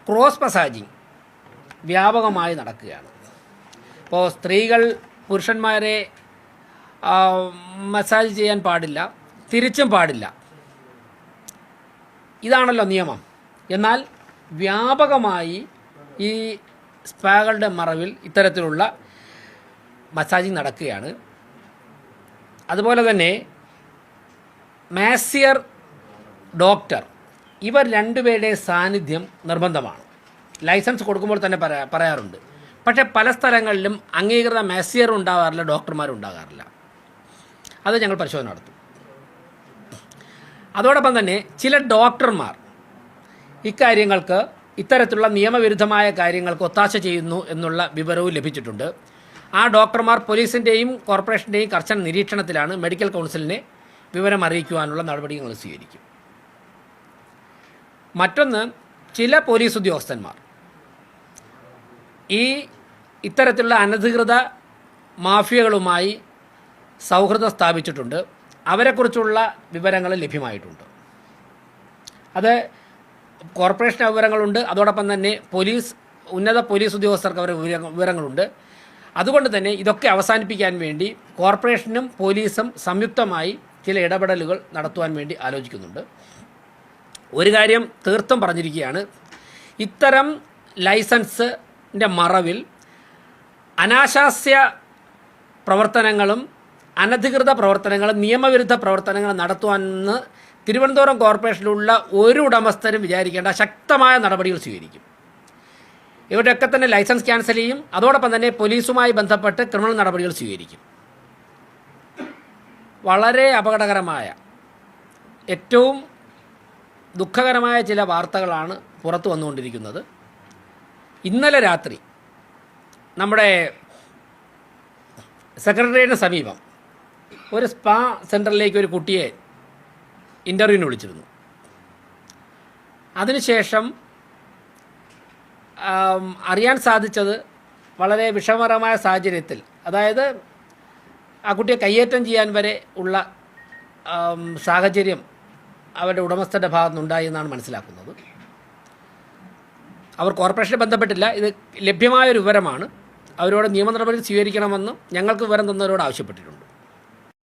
Cross massaging വ്യാപകമായി നടക്കുകയാണ്. ഇപ്പോൾ സ്ത്രീകൾ പുരുഷന്മാരെ മസാജ് ചെയ്യാൻ പാടില്ല, തിരിച്ചും പാടില്ല. ഇതാണല്ലോ നിയമം. എന്നാൽ വ്യാപകമായി ഈ സ്പാകളുടെ മറവിൽ ഇത്തരത്തിലുള്ള മസാജിങ് നടക്കുകയാണ്. അതുപോലെ തന്നെ മാസിയർ, ഡോക്ടർ, ഇവർ രണ്ടുപേരുടെ സാന്നിധ്യം നിർബന്ധമാണ്. ലൈസൻസ് കൊടുക്കുമ്പോൾ തന്നെ പറയാറുണ്ട്. പക്ഷേ പല സ്ഥലങ്ങളിലും അംഗീകൃത മാസിയർ ഉണ്ടാകാറില്ല, ഡോക്ടർമാരും ഉണ്ടാകാറില്ല. അത് ഞങ്ങൾ പരിശോധന നടത്തും. അതോടൊപ്പം തന്നെ ചില ഡോക്ടർമാർ ഇക്കാര്യങ്ങൾക്ക്, ഇത്തരത്തിലുള്ള നിയമവിരുദ്ധമായ കാര്യങ്ങൾക്ക് ഒത്താശ ചെയ്യുന്നു എന്നുള്ള വിവരവും ലഭിച്ചിട്ടുണ്ട്. ആ ഡോക്ടർമാർ പോലീസിൻ്റെയും കോർപ്പറേഷൻ്റെയും കർശന നിരീക്ഷണത്തിലാണ്. മെഡിക്കൽ കൗൺസിലിനെ വിവരം അറിയിക്കുവാനുള്ള നടപടികൾ സ്വീകരിക്കും. മറ്റൊന്ന്, ചില പോലീസ് ഉദ്യോഗസ്ഥന്മാർ ഇത്തരത്തിലുള്ള അനധികൃത മാഫിയകളുമായി സൗഹൃദം സ്ഥാപിച്ചിട്ടുണ്ട്. അവരെക്കുറിച്ചുള്ള വിവരങ്ങൾ ലഭ്യമായിട്ടുണ്ട്. അത് കോർപ്പറേഷൻ വിവരങ്ങളുണ്ട്. അതോടൊപ്പം തന്നെ ഉന്നത പോലീസ് ഉദ്യോഗസ്ഥർക്ക് അവരുടെ വിവരങ്ങളുണ്ട്. അതുകൊണ്ട് തന്നെ ഇതൊക്കെ അവസാനിപ്പിക്കാൻ വേണ്ടി കോർപ്പറേഷനും പോലീസും സംയുക്തമായി ചില ഇടപെടലുകൾ നടത്തുവാൻ വേണ്ടി ആലോചിക്കുന്നുണ്ട്. ഒരു കാര്യം തീർത്തും പറഞ്ഞിരിക്കുകയാണ്, ഇത്തരം ലൈസൻസിൻ്റെ മറവിൽ അനാശാസ്യ പ്രവർത്തനങ്ങളും അനധികൃത പ്രവർത്തനങ്ങളും നിയമവിരുദ്ധ പ്രവർത്തനങ്ങളും നടത്തുവാനെന്ന് തിരുവനന്തപുരം കോർപ്പറേഷനിലുള്ള ഒരു ഉടമസ്ഥരും വിചാരിക്കേണ്ട ശക്തമായ നടപടികൾ സ്വീകരിക്കും. ഇവരുടെയൊക്കെ തന്നെ ലൈസൻസ് ക്യാൻസൽ ചെയ്യും. അതോടൊപ്പം തന്നെ പോലീസുമായി ബന്ധപ്പെട്ട് ക്രിമിനൽ നടപടികൾ സ്വീകരിക്കും. വളരെ അപകടകരമായ, ഏറ്റവും ദുഃഖകരമായ ചില വാർത്തകളാണ് പുറത്തു വന്നുകൊണ്ടിരിക്കുന്നത്. ഇന്നലെ രാത്രി നമ്മുടെ സെക്രട്ടേറിയറ്റിന് സമീപം ഒരു സ്പാ സെൻറ്ററിലേക്ക് ഒരു കുട്ടിയെ ഇൻ്റർവ്യൂവിന് വിളിച്ചിരുന്നു. അതിനുശേഷം അറിയാൻ സാധിച്ചത് വളരെ വിഷമകരമായ സാഹചര്യത്തിൽ, അതായത് ആ കുട്ടിയെ കയ്യേറ്റം ചെയ്യാൻ വരെ ഉള്ള സാഹചര്യം അവരുടെ ഉടമസ്ഥൻ്റെ ഭാഗത്തുനിന്നുണ്ടായി എന്നാണ് മനസ്സിലാക്കുന്നത്. അവർ കോർപ്പറേഷനെ ബന്ധപ്പെട്ടില്ല. ഇത് ലഭ്യമായൊരു വിവരമാണ്. അവരോട് നിയമ നടപടി സ്വീകരിക്കണമെന്നും ഞങ്ങൾക്ക് വിവരം തന്നവരോട് ആവശ്യപ്പെട്ടിട്ടുണ്ട്.